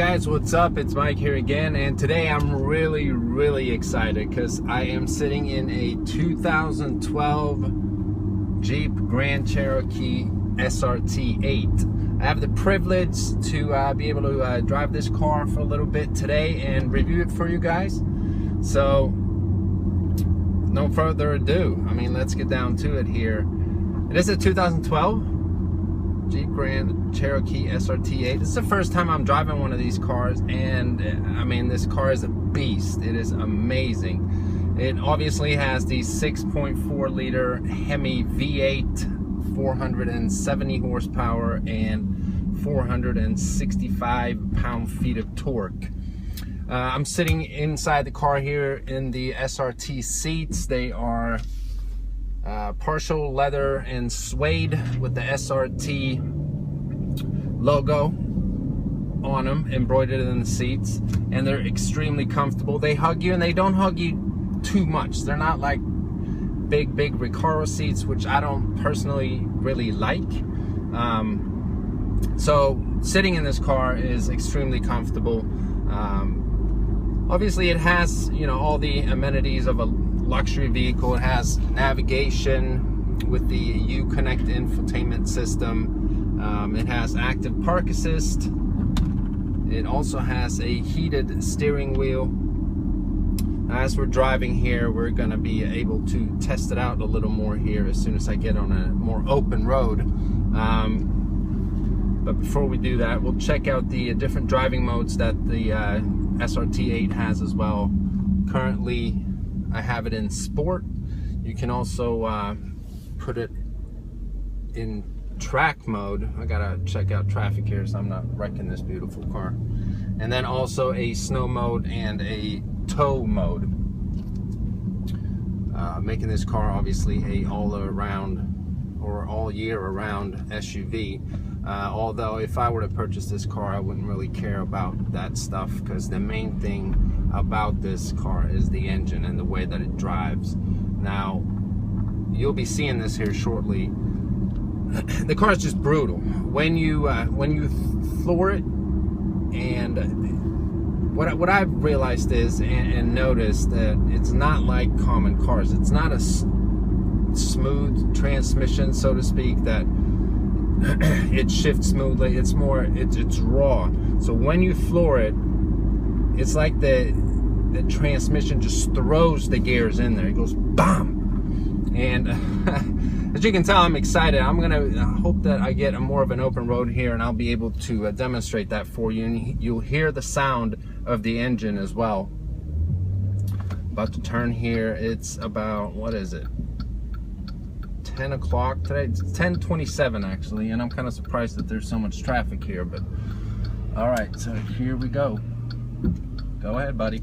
guys, what's up? It's Mike here again, and today I'm really excited because I am sitting in a 2012 Jeep Grand Cherokee SRT8. I have the privilege to be able to drive this car for a little bit today and review it for you guys. So no further ado, let's get down to it here. It is a 2012 Jeep Grand Cherokee SRT8. This is the first time I'm driving one of these cars, and this car is a beast. It is amazing. It obviously has the 6.4 liter Hemi V8, 470 horsepower and 465 pound-feet of torque. I'm sitting inside the car here in the SRT seats. They are partial leather and suede with the SRT logo on them, embroidered in the seats, and they're extremely comfortable. They hug you, and they don't hug you too much. They're not like big Recaro seats, which I don't personally really like. So sitting in this car is extremely comfortable. Obviously it has, all the amenities of a luxury vehicle. It has navigation with the Uconnect infotainment system. It has active park assist. It also has a heated steering wheel. As we're driving here, we're going to be able to test it out a little more here as soon as I get on a more open road. But before we do that, we'll check out the different driving modes that the SRT8 has as well. Currently, I have it in sport. You can also put it in track mode. I gotta check out traffic here so I'm not wrecking this beautiful car. And then also a snow mode and a tow mode, making this car obviously a all-around or all-year-around SUV. Although if I were to purchase this car, I wouldn't really care about that stuff, because the main thing about this car is the engine and the way that it drives. Now, you'll be seeing this here shortly. The car is just brutal. When you floor it, and what I've realized is and noticed that it's not like common cars. It's not a smooth transmission, so to speak, that it shifts smoothly. It's more, it's raw. So when you floor it, it's like the transmission just throws the gears in there. It goes BAM! And as you can tell, I'm excited. I'm gonna hope that I get more of an open road here, and I'll be able to demonstrate that for you, and you'll hear the sound of the engine as well. About to turn here. It's about, what is it, 10 o'clock today? It's 10:27 actually, and I'm kind of surprised that there's so much traffic here, but all right, so here we go. Go ahead, buddy.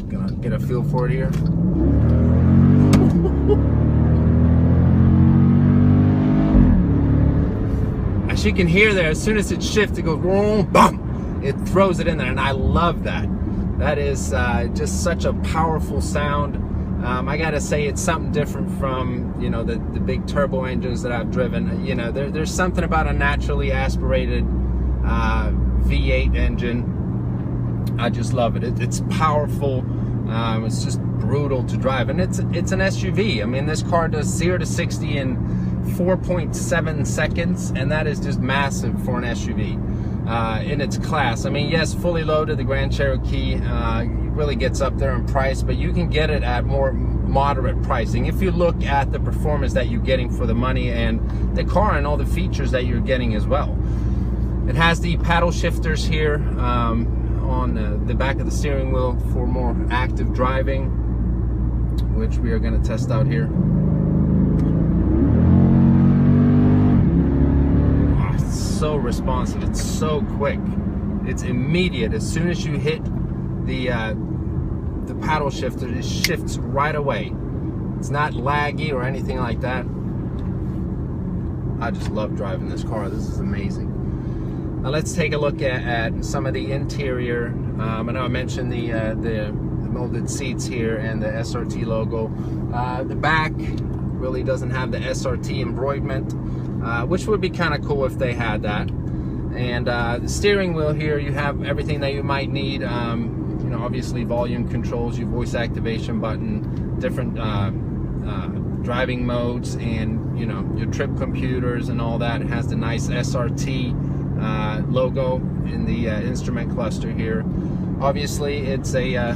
Gonna get a feel for it here. As you can hear there, as soon as it shifts, it goes boom, bum. It throws it in there, and I love that. That is just such a powerful sound. I gotta say, it's something different from the big turbo engines that I've driven. There's something about a naturally aspirated V8 engine. I just love it. It's powerful. It's just brutal to drive, and it's an SUV. This car does 0 to 60 in 4.7 seconds, and that is just massive for an SUV in its class. Yes, fully loaded, the Grand Cherokee really gets up there in price, but you can get it at more moderate pricing if you look at the performance that you're getting for the money, and the car and all the features that you're getting as well. It has the paddle shifters here on the back of the steering wheel for more active driving, which we are going to test out here. Oh, it's so responsive. It's so quick. It's immediate. As soon as you hit the paddle shifter, it shifts right away. It's not laggy or anything like that. I just love driving this car. This is amazing. Now let's take a look at some of the interior. I know I mentioned the molded seats here and the SRT logo. The back really doesn't have the SRT embroiderment, which would be kind of cool if they had that. And the steering wheel here, you have everything that you might need. You know, obviously volume controls, your voice activation button, different driving modes, and you know, your trip computers and all that. It has the nice SRT logo in the instrument cluster here. Obviously, it's a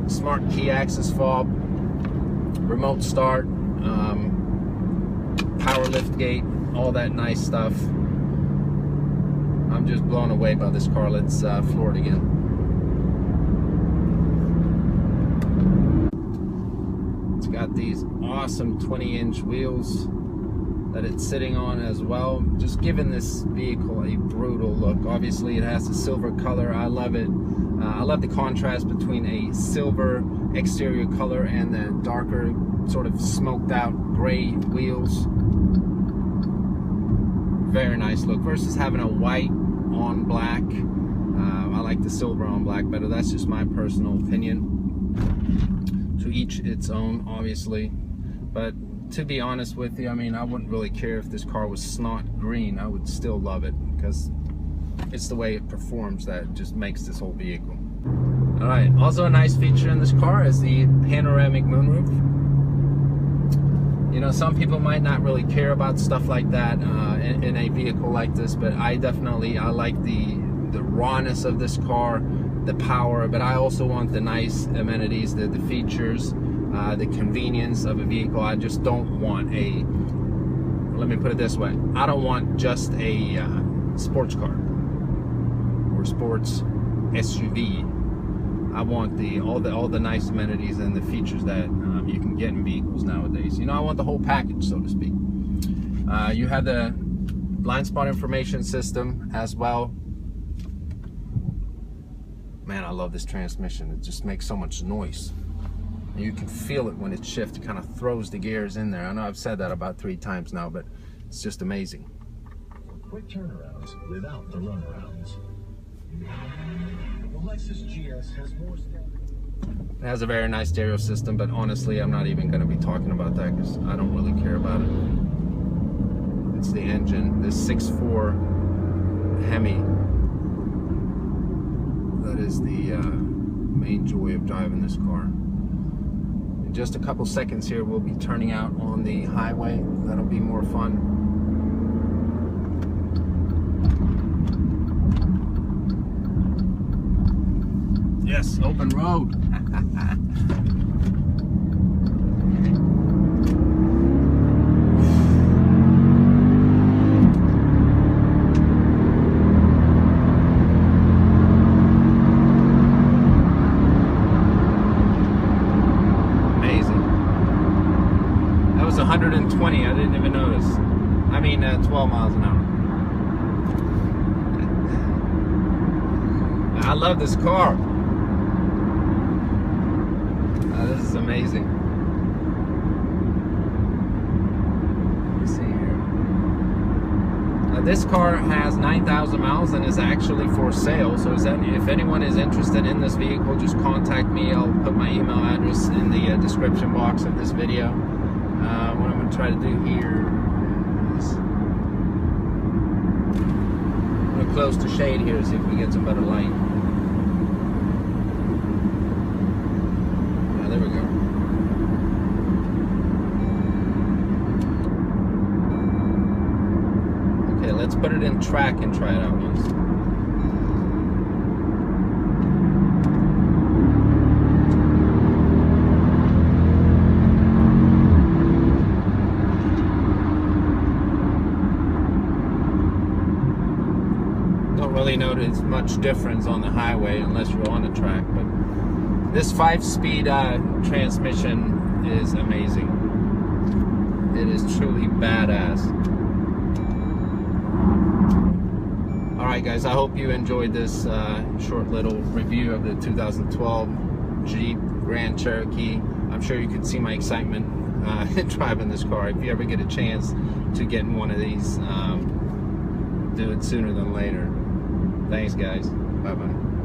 smart key access fob, remote start, power lift gate, all that nice stuff. I'm just blown away by this car. Let's floor it again. It's got these awesome 20-inch wheels that it's sitting on as well, just giving this vehicle a brutal look. Obviously, it has a silver color. I love it. I love the contrast between a silver exterior color and the darker, sort of smoked out gray wheels. Very nice look versus having a white on black. I like the silver on black better. That's just my personal opinion. To each its own, obviously. But to be honest with you, I mean, I wouldn't really care if this car was snot green. I would still love it because it's the way it performs that just makes this whole vehicle. All right, also a nice feature in this car is the panoramic moonroof. You know, some people might not really care about stuff like that in a vehicle like this, but I like the rawness of this car, the power, but I also want the nice amenities, the features, the convenience of a vehicle. I just don't want a, let me put it this way, I don't want just a sports car or sports SUV. I want all the nice amenities and the features that you can get in vehicles nowadays. You know, I want the whole package, so to speak. You have the blind spot information system as well. Man, I love this transmission. It just makes so much noise. And you can feel it when it shifts. It kind of throws the gears in there. I know I've said that about 3 times now, but it's just amazing. Quick turnarounds without the runarounds. The Lexus GS has more standard. It has a very nice stereo system, but honestly, I'm not even going to be talking about that because I don't really care about it. It's the engine, this 6.4 Hemi. That is the main joy of driving this car. In just a couple seconds here, we'll be turning out on the highway. That'll be more fun. Yes, open road. Amazing. That was 120. I didn't even notice. I mean, 12 miles an hour. I love this car. This is amazing. Let's see here. Now this car has 9,000 miles and is actually for sale. So if anyone is interested in this vehicle, just contact me. I'll put my email address in the description box of this video. What I'm going to try to do here is I'm going to close the shade here to see if we get some better light. There we go. Okay, let's put it in track and try it out once. Don't really notice much difference on the highway unless you're on the track, but this 5-speed transmission is amazing. It is truly badass. Alright guys, I hope you enjoyed this short little review of the 2012 Jeep Grand Cherokee. I'm sure you could see my excitement driving this car. If you ever get a chance to get in one of these, do it sooner than later. Thanks guys. Bye-bye.